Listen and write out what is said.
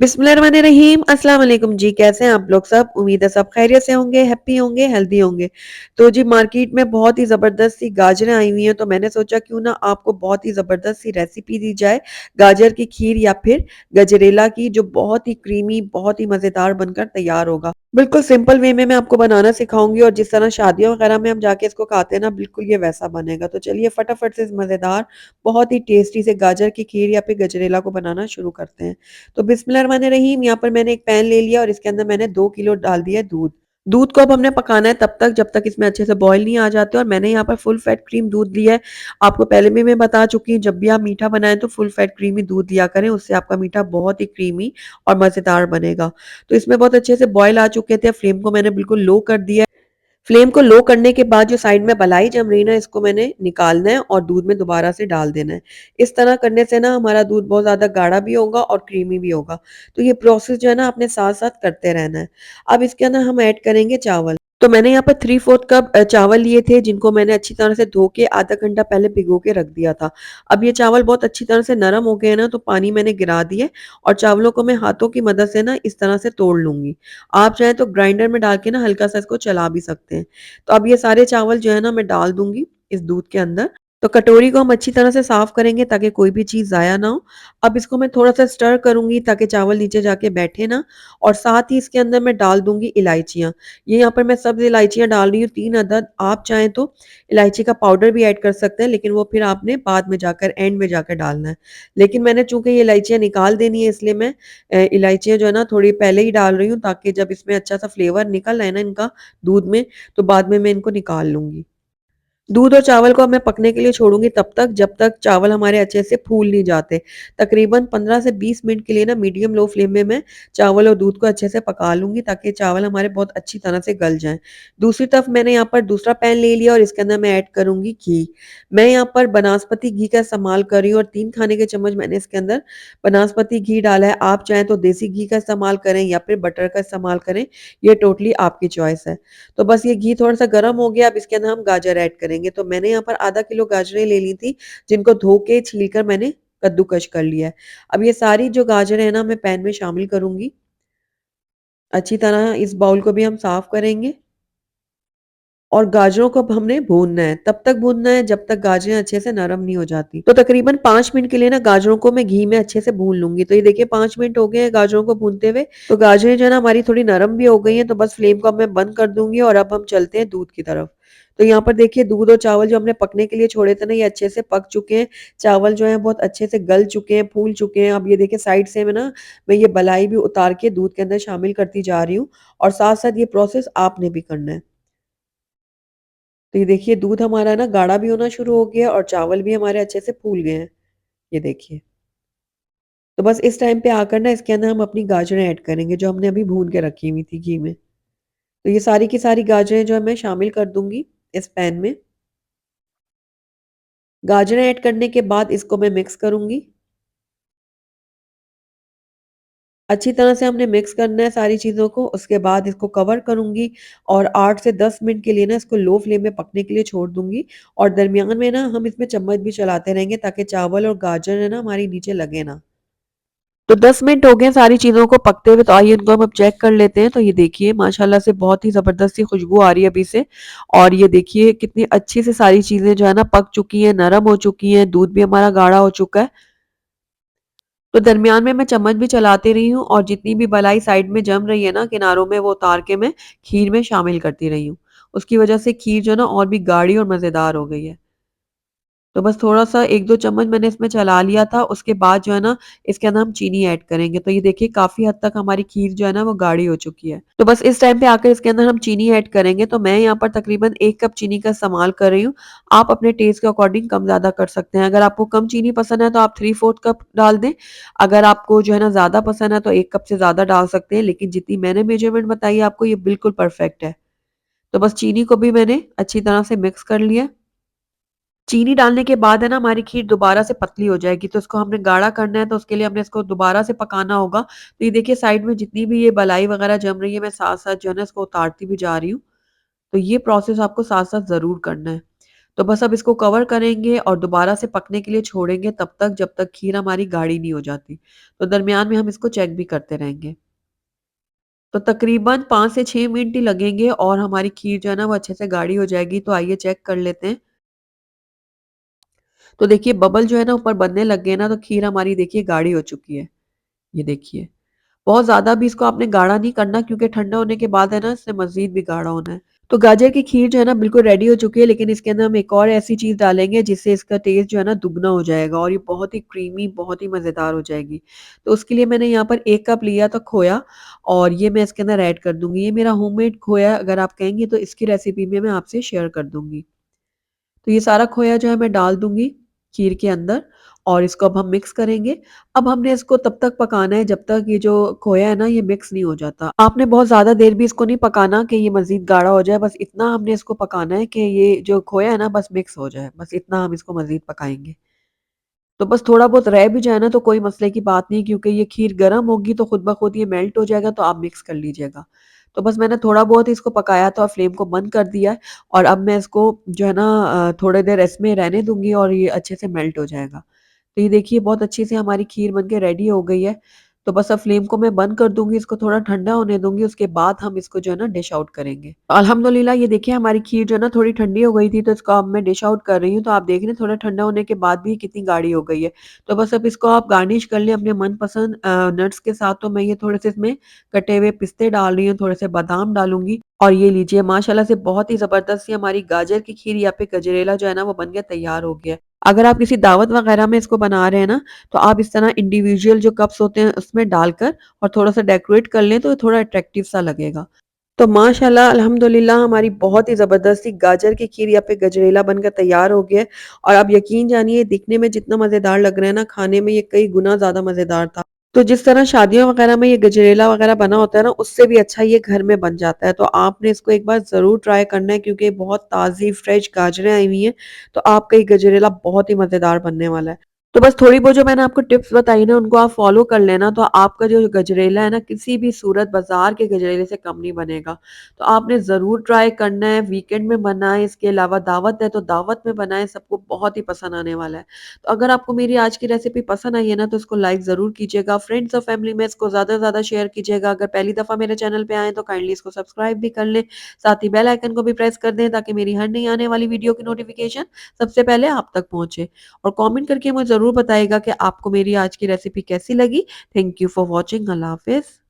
बिस्मिल्लाहिर्रहमानिर्रहीम अस्सलाम वालेकुम जी, कैसे हैं आप लोग सब? उम्मीद है सब खैरियत से होंगे, हैप्पी होंगे, हेल्दी होंगे। तो जी मार्केट में बहुत ही ज़बरदस्त सी गाजरें आई हुई हैं, तो मैंने सोचा क्यों ना आपको बहुत ही ज़बरदस्त सी रेसिपी दी जाए, गाजर की खीर या फिर गजरेला की जो बहुत ही क्रीमी, बहुत ही मज़ेदार बनकर तैयार होगा। बिल्कुल सिंपल वे में मैं आपको बनाना सिखाऊँगी और जिस तरह शादियों वगैरह में हम जाके इसको खाते हैं ना, बिल्कुल ये वैसा बनेगा। तो चलिए फटाफट से इस मज़ेदार, बहुत ही टेस्टी से गाजर की खीर या फिर गजरेला को बनाना शुरू करते हैं। तो बिस्मिल्लाहिर्रहमानिर्रहीम यहाँ पर मैंने एक पैन ले लिया और इसके अंदर मैंने 2 किलो डाल दिया दूध। दूध को अब हमने पकाना है तब तक जब तक इसमें अच्छे से बॉयल नहीं आ जाते और मैंने यहाँ पर फुल फैट क्रीम दूध लिया है। आपको पहले भी मैं बता चुकी हूँ जब भी आप मीठा बनाएँ तो फुल फैट क्रीमी दूध लिया करें, उससे आपका मीठा बहुत ही क्रीमी और मज़ेदार बनेगा। तो इसमें बहुत अच्छे से बॉयल आ चुके थे, फ्लेम को मैंने बिल्कुल लो कर दिया है। फ्लेम को लो करने के बाद जो साइड में मलाई जम रही है ना, इसको मैंने निकालना है और दूध में दोबारा से डाल देना है। इस तरह करने से ना हमारा दूध बहुत ज़्यादा गाढ़ा भी होगा और क्रीमी भी होगा। तो ये प्रोसेस जो है ना अपने साथ-साथ करते रहना है। अब इसके अंदर हम ऐड करेंगे चावल। तो मैंने यहाँ पर 3/4 कप चावल लिए थे जिनको मैंने अच्छी तरह से धो के आधा घंटा पहले भिगो के रख दिया था। अब ये चावल बहुत अच्छी तरह से नरम हो गए हैं ना, तो पानी मैंने गिरा दिए और चावलों को मैं हाथों की मदद से ना इस तरह से तोड़ लूँगी। आप चाहें तो ग्राइंडर में डाल के ना हल्का-सा इसको चला भी सकते हैं। तो अब ये सारे चावल जो है ना मैं डाल दूँगी इस दूध के अंदर। तो कटोरी को हम अच्छी तरह से साफ करेंगे ताकि कोई भी चीज़ ज़ाया ना हो। अब इसको मैं थोड़ा-सा स्टर करूँगी ताकि चावल नीचे जाके बैठे ना और साथ ही इसके अंदर मैं डाल दूँगी इलायचियाँ। ये यहाँ पर मैं सब्ज़ इलायचियाँ डाल रही हूँ 3 अदद। आप चाहें तो इलायची का पाउडर भी ऐड कर सकते हैं, लेकिन वो फिर आपने बाद में जाकर एंड में जाकर डालना है। लेकिन मैंने चूँकि ये इलायचियाँ निकाल देनी है इसलिए मैं इलायचियाँ जो है ना थोड़ी पहले ही डाल रही हूँ ताकि जब इसमें अच्छा-सा फ्लेवर निकल आए ना इनका दूध में, तो बाद में मैं इनको निकाल लूँगी। दूध और चावल को अब मैं पकने के लिए छोड़ूँगी तब तक जब तक चावल हमारे अच्छे से फूल नहीं जाते। तकरीबन 15 से 20 मिनट के लिए ना मीडियम लो फ्लेम में मैं चावल और दूध को अच्छे से पका लूँगी ताकि चावल हमारे बहुत अच्छी तरह से गल जाएँ। दूसरी तरफ मैंने यहाँ पर दूसरा पैन ले लिया और इसके अंदर मैं ऐड करूँगी घी। मैं यहाँ पर बनास्पति घी का इस्तेमाल कर रही हूँ और 3 खाने के चम्मच मैंने इसके अंदर बनास्पति घी डाला है। आप चाहें तो देसी घी का इस्तेमाल करें या फिर बटर का इस्तेमाल करें, ये टोटली आपकी चॉइस है। तो बस ये घी थोड़ा-सा गरम हो गया, अब इसके अंदर हम गाजर ऐड करेंगे। तो मैंने यहाँ पर आधा किलो गाजरें ले ली थी, जिनको धो के छील कर मैंने कद्दूकस कर लिया है। अब ये सारी जो गाजरें हैं ना मैं पैन में शामिल करूँगी। अच्छी तरह इस बाउल को भी हम साफ करेंगे और गाजरों को अब हमने भूनना है, तब तक भूनना है जब तक गाजरें अच्छे से नरम नहीं हो जाती। तो तकरीबन 5 मिनट के लिए ना गाजरों को मैं घी में अच्छे से भून लूँगी। तो ये देखिए 5 मिनट हो गए हैं गाजरों को भूनते हुए। तो गाजरें जो है ना हमारी थोड़ी नरम भी हो गई हैं, तो बस फ्लेम को अब मैं बंद कर दूँगी और अब हम चलते हैं दूध की तरफ। तो यहाँ पर देखिए दूध और चावल जो हमने पकने के लिए छोड़े थे ना, ये अच्छे से पक चुके हैं। चावल जो हैं बहुत अच्छे से गल चुके हैं, फूल चुके हैं। अब ये देखिए साइड से मैं ये बलाई भी उतार के दूध के अंदर शामिल करती जा रही हूँ और साथ-साथ ये प्रोसेस आपने भी करना है। तो ये देखिए दूध हमारा ना गाढ़ा भी होना शुरू हो गया और चावल भी हमारे अच्छे से फूल गए हैं, ये देखिए। तो बस इस टाइम पे आकर ना इसके अंदर हम अपनी गाजरें ऐड करेंगे जो हमने अभी भून के रखी हुई थी घी में। तो ये सारी की सारी गाजरें जो है मैं शामिल कर दूँगी इस पैन में। गाजरें ऐड करने के बाद इसको मैं मिक्स करूँगी। अच्छी तरह से हमने मिक्स करना है सारी चीज़ों को, उसके बाद इसको कवर करूँगी और 8 से 10 मिनट के लिए ना इसको लो फ्लेम में पकने के लिए छोड़ दूँगी और दरमियान में ना हम इसमें चम्मच भी चलाते रहेंगे ताकि चावल और गाजर है ना हमारी नीचे लगे ना। तो 10 मिनट हो गए सारी चीज़ों को पकते हुए, तो आइए इनको हम अब चेक कर लेते हैं। तो ये देखिए माशाल्लाह से बहुत ही ज़बरदस्त सी खुशबू आ रही है अभी से और ये देखिए कितनी अच्छी से सारी चीज़ें जो है ना पक चुकी हैं, नरम हो चुकी हैं, दूध भी हमारा गाढ़ा हो चुका है। तो दरमियान में मैं चम्मच भी चलाती रही हूँ और जितनी भी बलाई साइड में जम रही है ना किनारों में, वो उतार के मैं खीर में शामिल करती रही हूँ। उसकी वजह से खीर जो है ना और भी गाढ़ी और मज़ेदार हो गई है। तो बस थोड़ा-सा 1-2 चम्मच मैंने इसमें चला लिया था, उसके बाद जो है ना इसके अंदर हम चीनी ऐड करेंगे। तो ये देखिए काफ़ी हद तक हमारी खीर जो है ना वो गाढ़ी हो चुकी है। तो बस इस टाइम पे आकर इसके अंदर हम चीनी ऐड करेंगे। तो मैं यहाँ पर तकरीबन 1 कप चीनी का इस्तेमाल कर रही हूँ। आप अपने टेस्ट के अकॉर्डिंग कम-ज़्यादा कर सकते हैं। अगर आपको कम चीनी पसंद है तो आप 3/4 कप डाल दें। अगर आपको जो है ना ज़्यादा पसंद है तो 1 कप से ज़्यादा डाल सकते हैं, लेकिन जितनी मैंने मेजरमेंट बताई है आपको ये बिल्कुल परफेक्ट है। तो बस चीनी को भी मैंने अच्छी तरह से मिक्स कर लिया। चीनी डालने के बाद है ना हमारी खीर दोबारा से पतली हो जाएगी, तो इसको हमने गाढ़ा करना है तो उसके लिए हमने इसको दोबारा से पकाना होगा। तो ये देखिए साइड में जितनी भी ये बलाई वगैरह जम रही है मैं साथ-साथ जो है ना इसको उतारती भी जा रही हूँ। तो ये प्रोसेस आपको साथ-साथ ज़रूर करना है। तो बस अब इसको कवर करेंगे और दोबारा से पकने के लिए छोड़ेंगे तब तक जब तक खीर हमारी गाढ़ी नहीं हो जाती। तो दरमियान में हम इसको चेक भी करते रहेंगे। तो तकरीबन 5 से 6 मिनट ही लगेंगे और हमारी खीर जो है ना वो अच्छे से गाढ़ी हो जाएगी। तो आइए चेक कर लेते हैं। तो देखिए बबल जो है ना ऊपर बनने लग गए ना, तो खीर हमारी देखिए गाढ़ी हो चुकी है। ये देखिए। बहुत ज़्यादा भी इसको आपने गाढ़ा नहीं करना क्योंकि ठंडा होने के बाद है ना इससे मज़ीद भी गाढ़ा होना है। तो गाजर की खीर जो है ना बिल्कुल रेडी हो चुकी है, लेकिन इसके अंदर हम एक और ऐसी चीज़ डालेंगे जिससे इसका टेस्ट जो है ना दुगना हो जाएगा और ये बहुत ही क्रीमी, बहुत ही मज़ेदार हो जाएगी। तो उसके लिए मैंने यहाँ पर 1 कप लिया था खोया और ये मैं इसके अंदर ऐड कर दूँगी। ये मेरा होममेड खोया है, अगर आप कहेंगी तो इसकी रेसिपी भी मैं आपसे शेयर कर दूँगी। तो ये सारा खोया जो है मैं डाल दूँगी खीर के अंदर और इसको अब हम मिक्स करेंगे। अब हमने इसको तब तक पकाना है जब तक ये जो खोया है ना ये मिक्स नहीं हो जाता। आपने बहुत ज़्यादा देर भी इसको नहीं पकाना कि ये मज़ीद गाढ़ा हो जाए, बस इतना हमने इसको पकाना है कि ये जो खोया है ना बस मिक्स हो जाए, बस इतना हम इसको मज़ीद पकाएँगे। तो बस थोड़ा बहुत रह भी जाए ना तो कोई मसले की बात नहीं, क्योंकि ये खीर गरम होगी तो खुद ब खुद ये मेल्ट हो जाएगा, तो आप मिक्स कर लीजिएगा। तो बस मैंने थोड़ा बहुत ही इसको पकाया था और फ्लेम को बंद कर दिया है और अब मैं इसको जो है ना थोड़ी देर इसमें रहने दूँगी और ये अच्छे से मेल्ट हो जाएगा। तो ये देखिए बहुत अच्छी से हमारी खीर बन के रेडी हो गई है। तो बस अब फ्लेम को मैं बंद कर दूँगी, इसको थोड़ा ठंडा होने दूँगी, उसके बाद हम इसको जो है ना डिश आउट करेंगे। अल्हम्दुलिल्लाह ये देखिए हमारी खीर जो है ना थोड़ी ठंडी हो गई थी, तो इसको अब मैं डिश आउट कर रही हूँ। तो आप देख रहे हैं थोड़ा ठंडा होने के बाद भी कितनी गाढ़ी हो गई है। तो बस अब इसको आप गार्निश कर लें अपने मनपसंद नट्स के साथ। तो मैं ये थोड़े से इसमें कटे हुए पिस्ते डाल रही हूँ, थोड़े से बादाम डालूँगी और ये लीजिए माशाल्लाह से बहुत ही ज़बरदस्त सी हमारी गाजर की खीर या फिर गजरेला जो है ना वो बन के तैयार हो गया है। अगर आप किसी दावत वगैरह में इसको बना रहे हैं ना, तो आप इस तरह इंडिविजुअल जो कप्स होते हैं उसमें डालकर और थोड़ा-सा डेकोरेट कर लें तो थोड़ा अट्रैक्टिव सा लगेगा। तो माशाल्लाह अल्हम्दुलिल्लाह हमारी बहुत ही ज़बरदस्त सी गाजर की खीर या फिर गजरेला बनकर तैयार हो गया है और आप यकीन जानिए दिखने में जितना मज़ेदार लग रहा है ना, खाने में ये कई गुना ज़्यादा मज़ेदार था। तो जिस तरह शादियों वगैरह में ये गजरेला वगैरह बना होता है ना, उससे भी अच्छा ये घर में बन जाता है। तो आपने इसको एक बार ज़रूर ट्राई करना है क्योंकि बहुत ताज़ी फ्रेश गाजरें आई हुई हैं, तो आपका ये गजरेला बहुत ही मज़ेदार बनने वाला है। तो बस थोड़ी बहुत जो मैंने आपको टिप्स बताई ना उनको आप फ़ॉलो कर लेना, तो आपका जो गजरेला है ना किसी भी सूरत बाज़ार के गजरेले से कम नहीं बनेगा। तो आपने ज़रूर ट्राई करना है, वीकेंड में बनाएँ, इसके अलावा दावत है तो दावत में बनाएँ, सबको बहुत ही पसंद आने वाला है। तो अगर आपको मेरी आज की रेसिपी पसंद आई है ना, तो इसको लाइक ज़रूर कीजिएगा। फ्रेंड्स और फैमिली में इसको ज़्यादा से ज़्यादा शेयर कीजिएगा। अगर पहली दफ़ा मेरे चैनल पे आए हैं तो काइंडली इसको सब्सक्राइब भी कर लें। साथ ही बेल आइकन को भी प्रेस कर दें ताकि मेरी हर नई आने वाली वीडियो की नोटिफ़िकेशन सबसे पहले आप तक पहुँचे। और कमेंट करके मुझे ज़रूर बताइएगा कि आपको मेरी आज की रेसिपी कैसी लगी। Thank you for watching. अल्लाह हाफ़िज़।